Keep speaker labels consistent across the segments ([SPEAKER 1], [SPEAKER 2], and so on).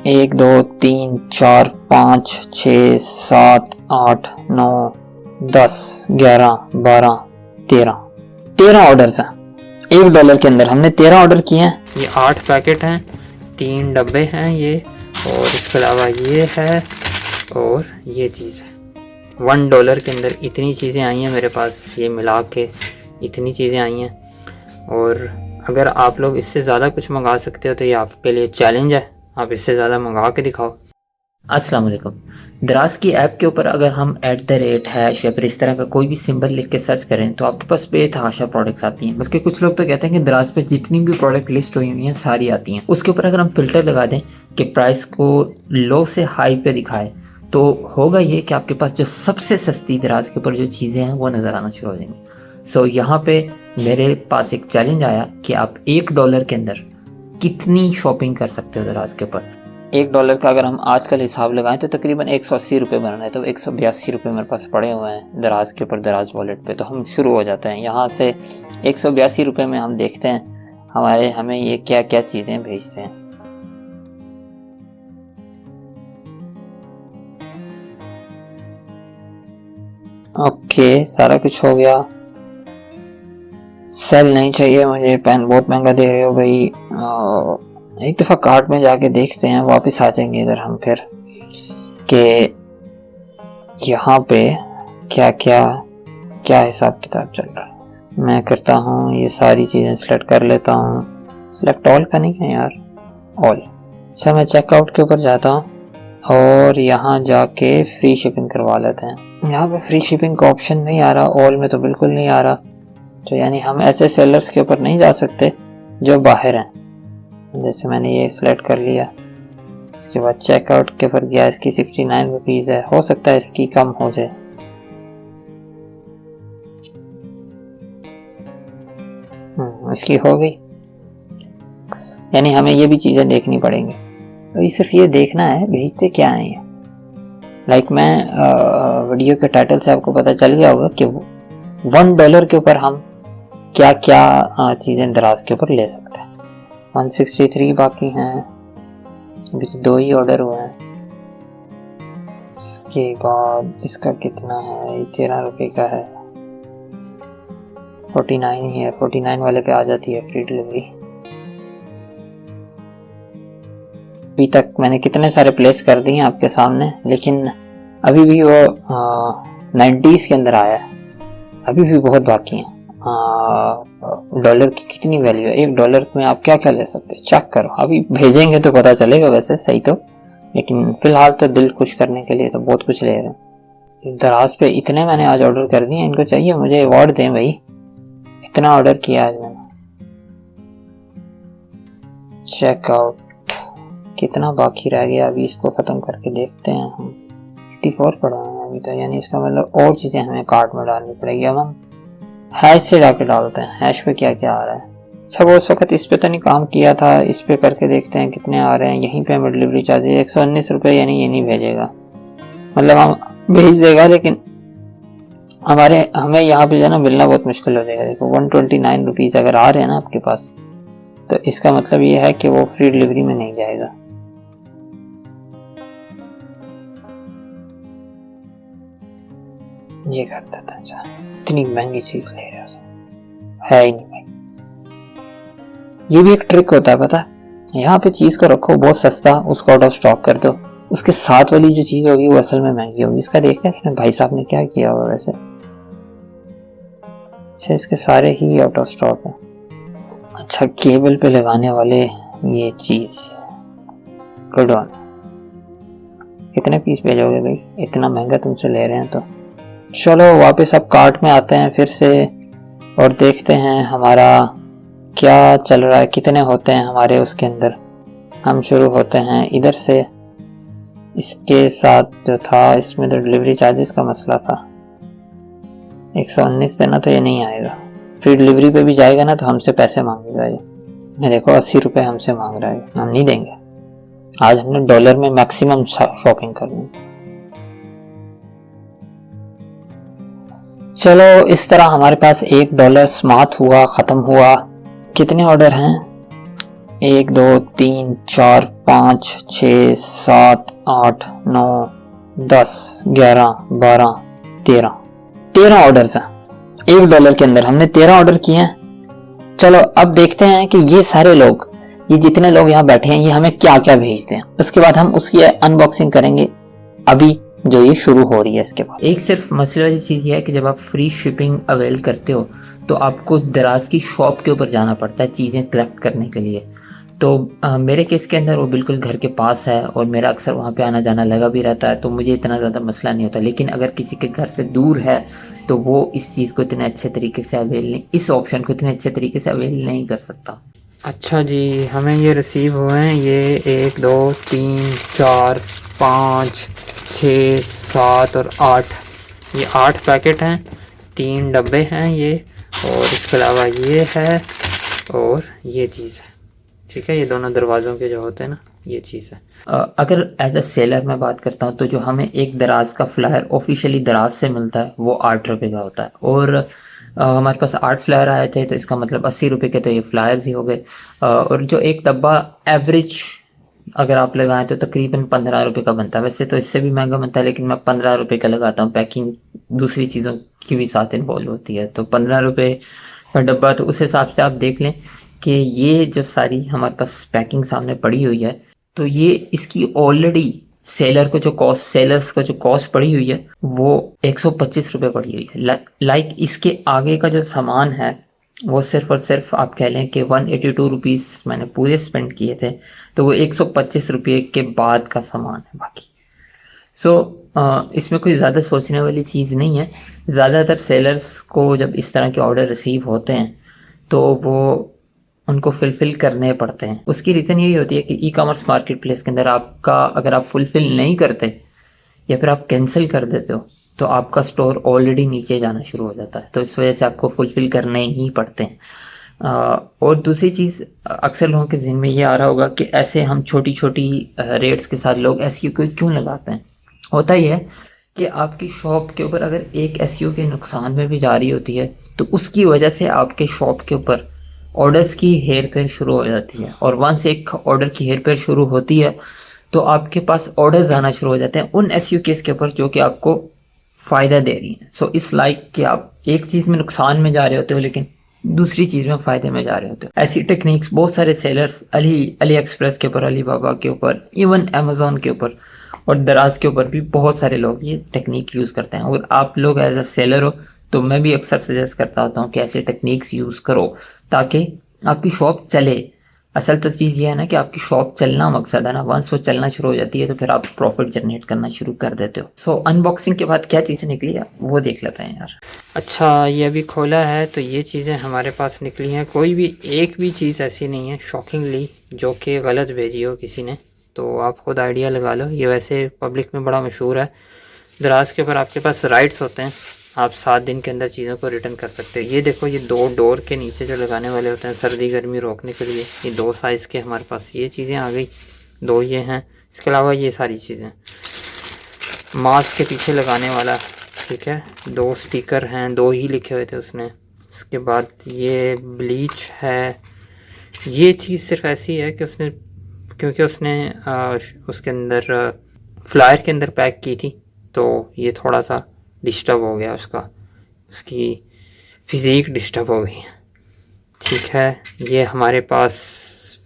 [SPEAKER 1] 1 2 3 4 5 6 7 8 9 10 11 12 13 orders हैं $1 के अंदर। हमने 13 ऑर्डर किए हैं। ये 8 पैकेट हैं, 3 डब्बे हैं ये, और इसके अलावा ये है और ये चीज़ है। $1 के अंदर इतनी चीज़ें आई हैं मेरे पास, ये मिला के इतनी चीज़ें आई हैं। और अगर आप लोग इससे ज़्यादा कुछ मंगा सकते हो तो ये आपके लिए चैलेंज है, आप इससे ज़्यादा मंगा के दिखाओ। अस्सलाम वालेकुम। दराज की ऐप के ऊपर अगर हम @# या फिर इस तरह का कोई भी सिंबल लिख के सर्च करें तो आपके पास बेतहाशा प्रोडक्ट्स आती हैं। बल्कि कुछ लोग तो कहते हैं कि दराज पे जितनी भी प्रोडक्ट लिस्ट हुई हुई हैं सारी आती हैं। उसके ऊपर अगर हम फिल्टर लगा दें कि प्राइस को लो से हाई पे दिखाए तो होगा ये कि आपके पास जो सबसे सस्ती दराज के ऊपर जो चीज़ें हैं वो नज़र आना शुरू हो जाएंगी। सो यहाँ पे मेरे पास एक चैलेंज आया कि आप $1 के अंदर कितनी शॉपिंग कर सकते हो दराज के ऊपर। $1 का अगर हम आजकल हिसाब लगाएं तो तकरीबन 180 रुपये बन रहे हैं, तो 182 रुपये मेरे पास पड़े हुए हैं दराज के ऊपर, दराज वॉलेट पे। तो हम शुरू हो जाते हैं यहाँ से। 182 रुपये में हम देखते हैं हमें ये क्या क्या चीज़ें भेजते हैं। ओके, सारा कुछ हो गया। सेल नहीं चाहिए मुझे, पेन बहुत महंगा दे रहे हो भाई। एक दफ़ा कार्ट में जाके देखते हैं, वापस आ जाएंगे इधर हम फिर कि यहाँ पे क्या क्या क्या हिसाब किताब चल रहा है। मैं करता हूँ ये सारी चीज़ें सिलेक्ट कर लेता हूँ। सिलेक्ट ऑल का नहीं है यार, ऑल। अच्छा, मैं चेकआउट के ऊपर जाता हूँ और यहाँ जाके फ्री शिपिंग करवा लेते हैं। यहाँ पे फ्री शिपिंग का ऑप्शन नहीं आ रहा, ऑल में तो बिल्कुल नहीं आ रहा। तो यानी हम ऐसे सेलर्स के ऊपर नहीं जा सकते जो बाहर हैं। जैसे मैंने ये सिलेक्ट कर लिया, इसके बाद चेकआउट के ऊपर गया, इसकी 69 रुपीज़ है, हो सकता है इसकी कम हो जाए। इसकी हो गई। यानी हमें ये भी चीज़ें देखनी पड़ेंगी। तो सिर्फ ये देखना है भेजते क्या है ये। लाइक मैं वीडियो के टाइटल से आपको पता चल गया होगा कि $1 के ऊपर हम क्या क्या चीज़ें दराज के ऊपर ले सकते हैं। 163 बाकी हैं, अभी तो 2 ही ऑर्डर हुए हैं। इसके बाद इसका कितना है, 13 रुपये का है, 49 ही है। 49 वाले पे आ जाती है फ्री डिलीवरी। अभी तक मैंने कितने सारे प्लेस कर दिए आपके सामने, लेकिन अभी भी वो 90s के अंदर आया है, अभी भी बहुत बाकी हैं। डॉलर की कितनी वैल्यू है, $1 में आप क्या क्या ले सकते हैं चेक करो। अभी भेजेंगे तो पता चलेगा वैसे सही तो, लेकिन फिलहाल तो दिल खुश करने के लिए तो बहुत कुछ ले रहे हैं। दराज पे इतने मैंने आज ऑर्डर कर दिए, इनको चाहिए मुझे अवार्ड दें भाई, इतना ऑर्डर किया आज मैंने। चेकआउट कितना बाकी रह गया, अभी इसको ख़त्म करके देखते हैं हम। 84 पड़ा है अभी तो, यानी इसका मतलब और चीज़ें हमें कार्ट में डालनी पड़ेगी। अब हम हैश से जाके डालते हैं, हैश पे क्या क्या आ रहा है। अच्छा, वो उस वक्त इस पे तो नहीं काम किया था, इस पे करके देखते हैं कितने आ रहे हैं। यहीं पे हमें डिलीवरी चार्ज 119 रुपये, यानी ये नहीं भेजेगा, मतलब हम भेज देगा लेकिन हमें यहाँ पे जो है ना मिलना बहुत मुश्किल हो जाएगा। देखो 129 रुपीज़ अगर आ रहे हैं ना आपके पास, तो इसका मतलब ये है कि वो फ्री डिलीवरी में नहीं जाएगा। ये करता था, इतनी महंगी चीज ले रहे है ही नहीं भाई। ये भी एक ट्रिक होता है पता है। यहाँ पे चीज को रखो बहुत सस्ता, उसको आउट ऑफ स्टॉक कर दो, उसके साथ वाली जो चीज होगी वो असल में महंगी होगी। इसका देखते हैं इसने भाई साहब ने क्या किया हुआ वैसे। अच्छा, इसके सारे ही आउट ऑफ स्टॉक है। अच्छा, केबल पे लगाने वाले ये चीज, गुड वन। कितने पीस भेजोगे भाई, इतना महंगा तुमसे ले रहे हैं तो। चलो वापस अब कार्ट में आते हैं फिर से और देखते हैं हमारा क्या चल रहा है, कितने होते हैं हमारे उसके अंदर। हम शुरू होते हैं इधर से। इसके साथ जो था इसमें तो डिलीवरी चार्जेस का मसला था, 119 देना तो ये नहीं आएगा। फ्री डिलीवरी पे भी जाएगा ना तो हमसे पैसे मांगेगा ये देखो 80 रुपये हमसे मांग रहा है, हम नहीं देंगे। आज हमने डॉलर में मैक्सिमम शॉपिंग करनी। चलो इस तरह हमारे पास $1 समाप्त हुआ, ख़त्म हुआ। कितने ऑर्डर हैं, 1 2 3 4 5 6 7 8 9 10 11 12 13 ऑर्डर्स हैं। $1 के अंदर हमने 13 ऑर्डर किए हैं। चलो अब देखते हैं कि ये सारे लोग, ये जितने लोग यहाँ बैठे हैं, ये हमें क्या क्या भेजते हैं। उसके बाद हम उसकी अनबॉक्सिंग करेंगे अभी जो ये शुरू हो रही है। इसके बाद एक सिर्फ मसले वाली चीज़ ये है कि जब आप फ्री शिपिंग अवेल करते हो तो आपको दराज की शॉप के ऊपर जाना पड़ता है चीज़ें कलेक्ट करने के लिए। तो मेरे केस के अंदर वो बिल्कुल घर के पास है और मेरा अक्सर वहाँ पे आना जाना लगा भी रहता है, तो मुझे इतना ज़्यादा मसला नहीं होता। लेकिन अगर किसी के घर से दूर है तो वो इस चीज़ को इतने अच्छे तरीके से अवेल नहीं, इस ऑप्शन को इतने अच्छे तरीके से अवेल नहीं कर सकता। अच्छा जी, हमें ये रिसीव हुए हैं, ये 1 2 3 4 5 6 7 और 8, ये 8 पैकेट हैं, 3 डब्बे हैं ये, और इसके अलावा ये है और ये चीज़ है। ठीक है, ये दोनों दरवाज़ों के जो होते हैं ना, ये चीज़ है। अगर एज अ सेलर मैं बात करता हूँ तो जो हमें एक दराज का फ्लायर ऑफिशियली दराज से मिलता है वो ₹8 का होता है, और हमारे पास 8 फ्लायर आए थे तो इसका मतलब ₹80 के तो ये फ्लायर्स ही हो गए। और जो एक डब्बा एवरेज अगर आप लगाएं तो तकरीबन ₹15 का बनता है। वैसे तो इससे भी महंगा बनता है, लेकिन मैं ₹15 का लगाता हूँ। पैकिंग दूसरी चीज़ों की भी साथ इन्वॉल्व होती है, तो ₹15 का डब्बा, तो उस हिसाब से आप देख लें कि ये जो सारी हमारे पास पैकिंग सामने पड़ी हुई है, तो ये इसकी ऑलरेडी सेलर्स को जो कॉस्ट पड़ी हुई है वो ₹125 पड़ी हुई है। लाइक इसके आगे का जो सामान है वो सिर्फ और सिर्फ आप कह लें कि ₹182 मैंने पूरे स्पेंड किए थे, तो वो ₹125 के बाद का सामान है बाकी। इसमें कोई ज़्यादा सोचने वाली चीज़ नहीं है। ज़्यादातर सेलर्स को जब इस तरह के ऑर्डर रिसीव होते हैं तो वो उनको फुलफ़िल करने पड़ते हैं। उसकी रीज़न यही होती है कि ई कॉमर्स मार्केट प्लेस के अंदर आपका अगर आप फुलफ़िल नहीं करते या फिर आप कैंसिल कर देते हो तो आपका स्टोर ऑलरेडी नीचे जाना शुरू हो जाता है, तो इस वजह से आपको फुलफ़िल करने ही पड़ते हैं। और दूसरी चीज़, अक्सर लोगों के ज़हन में ये आ रहा होगा कि ऐसे हम छोटी छोटी रेट्स के साथ लोग एसईओ को क्यों लगाते हैं। होता ही है कि आपकी शॉप के ऊपर अगर एक एसईओ के नुकसान में भी जा रही होती है तो उसकी वजह से आपके शॉप के ऊपर ऑर्डर्स की हेर फेर शुरू हो जाती है, और वंस एक ऑर्डर की हेर फेर शुरू होती है तो आपके पास ऑर्डर्स आना शुरू हो जाते हैं उन एसईओ केस के ऊपर जो कि आपको फ़ायदा दे रही हैं। सो इस लाइक कि आप एक चीज़ में नुकसान में जा रहे होते हो लेकिन दूसरी चीज़ में फ़ायदे में जा रहे होते हो। ऐसी टेक्निक्स बहुत सारे सेलर्स अली एक्सप्रेस के ऊपर, अलीबाबा के ऊपर, इवन अमेज़ॉन के ऊपर और दराज के ऊपर भी बहुत सारे लोग ये टेक्निक यूज़ करते हैं। और आप लोग एज अ सेलर हो तो मैं भी अक्सर सजेस्ट करता होता हूँ कि ऐसे टेक्निक्स यूज़ करो ताकि आपकी शॉप चले। असल तो चीज़ ये है ना कि आपकी शॉप चलना मकसद है ना, वंस वो चलना शुरू हो जाती है तो फिर आप प्रॉफिट जनरेट करना शुरू कर देते हो। सो अनबॉक्सिंग के बाद क्या चीज़ें निकली है वो देख लेते हैं यार। अच्छा, ये अभी खोला है तो ये चीज़ें हमारे पास निकली हैं। कोई भी एक भी चीज़ ऐसी नहीं है शॉकिंगली जो कि गलत भेजी हो किसी ने, तो आप खुद आइडिया लगा लो। ये वैसे पब्लिक में बड़ा मशहूर है, दराज के ऊपर आपके पास राइट्स होते हैं, आप 7 दिन के अंदर चीज़ों को रिटर्न कर सकते हो। ये देखो, ये 2 डोर के नीचे जो लगाने वाले होते हैं सर्दी गर्मी रोकने के लिए, ये 2 साइज़ के हमारे पास ये चीज़ें आ गई, 2 ये हैं। इसके अलावा ये सारी चीज़ें, मास्क के पीछे लगाने वाला, ठीक है, 2 स्टिकर हैं, 2 ही लिखे हुए थे उसने। इसके बाद ये ब्लीच है। ये चीज़ सिर्फ ऐसी है कि उसने, क्योंकि उसने उसके अंदर फ्लायर के अंदर पैक की थी तो ये थोड़ा सा डिस्टर्ब हो गया, उसकी फ़िज़ीक डिस्टर्ब हो गई। ठीक है, ये हमारे पास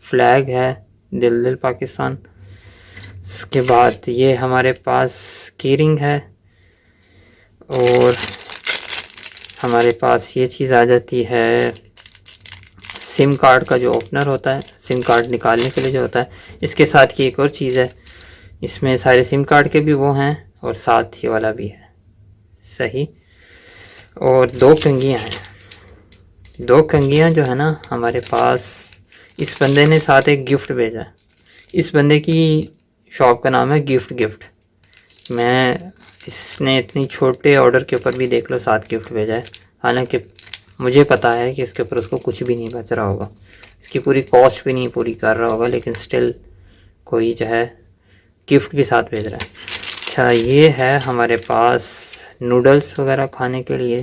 [SPEAKER 1] फ्लैग है, दिल दिल पाकिस्तान। इसके बाद ये हमारे पास कीरिंग है, और हमारे पास ये चीज़ आ जाती है सिम कार्ड का जो ओपनर होता है, सिम कार्ड निकालने के लिए जो होता है। इसके साथ की एक और चीज़ है, इसमें सारे सिम कार्ड के भी वो हैं और साथ ही वाला भी है, सही। और 2 कंघियाँ हैं। 2 कंघियाँ जो है ना हमारे पास, इस बंदे ने साथ एक गिफ्ट भेजा है। इस बंदे की शॉप का नाम है गिफ्ट। इसने इतनी छोटे ऑर्डर के ऊपर भी देख लो 7 गिफ्ट भेजा है, हालांकि मुझे पता है कि इसके ऊपर उसको कुछ भी नहीं बच रहा होगा, इसकी पूरी कॉस्ट भी नहीं पूरी कर रहा होगा, लेकिन स्टिल कोई जो है गिफ्ट भी साथ भेज रहा है। अच्छा, ये है हमारे पास नूडल्स वगैरह खाने के लिए,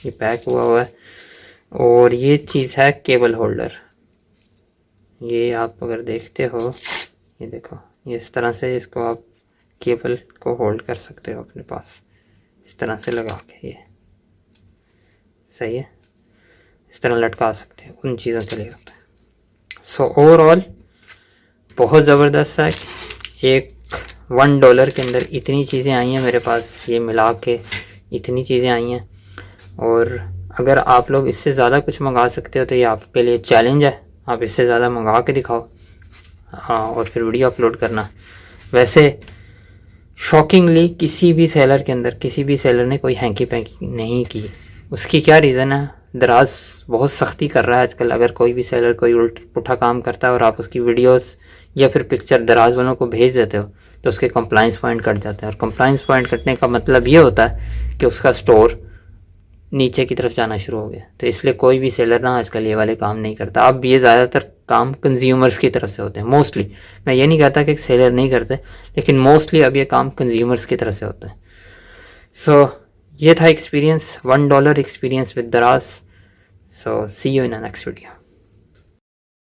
[SPEAKER 1] ये पैक हुआ है। और ये चीज़ है केबल होल्डर, ये आप अगर देखते हो, ये देखो, ये इस तरह से इसको आप केबल को होल्ड कर सकते हो अपने पास, इस तरह से लगा के, ये सही है, इस तरह लटका सकते हो, उन चीज़ों के लिए होता है। सो ओवरऑल बहुत ज़बरदस्त है। एक $1 के अंदर इतनी चीज़ें आई हैं मेरे पास, ये मिला के इतनी चीज़ें आई हैं। और अगर आप लोग इससे ज़्यादा कुछ मंगा सकते हो तो ये आपके लिए चैलेंज है, आप इससे ज़्यादा मंगा के दिखाओ, हाँ, और फिर वीडियो अपलोड करना। वैसे शॉकिंगली किसी भी सेलर के अंदर किसी भी सेलर ने कोई हैंकी पैंकी नहीं की। उसकी क्या रीज़न है? दराज बहुत सख्ती कर रहा है आजकल। अगर कोई भी सेलर कोई उल्ट पुठा काम करता है और आप उसकी वीडियोस या फिर पिक्चर दराज वालों को भेज देते हो तो उसके कंप्लाइंस पॉइंट कट जाते हैं। और कंप्लाइंस पॉइंट कटने का मतलब ये होता है कि उसका स्टोर नीचे की तरफ जाना शुरू हो गया। तो इसलिए कोई भी सेलर ना आजकल ये वाले काम नहीं करता। अब ये ज़्यादातर काम कंज्यूमर्स की तरफ से होते हैं मोस्टली। मैं ये नहीं कहता कि सेलर नहीं करते, लेकिन मोस्टली अब ये काम कंज्यूमर्स की तरफ से होता है। सो ये था experience, $1 experience with Daraz. So see you in a next video.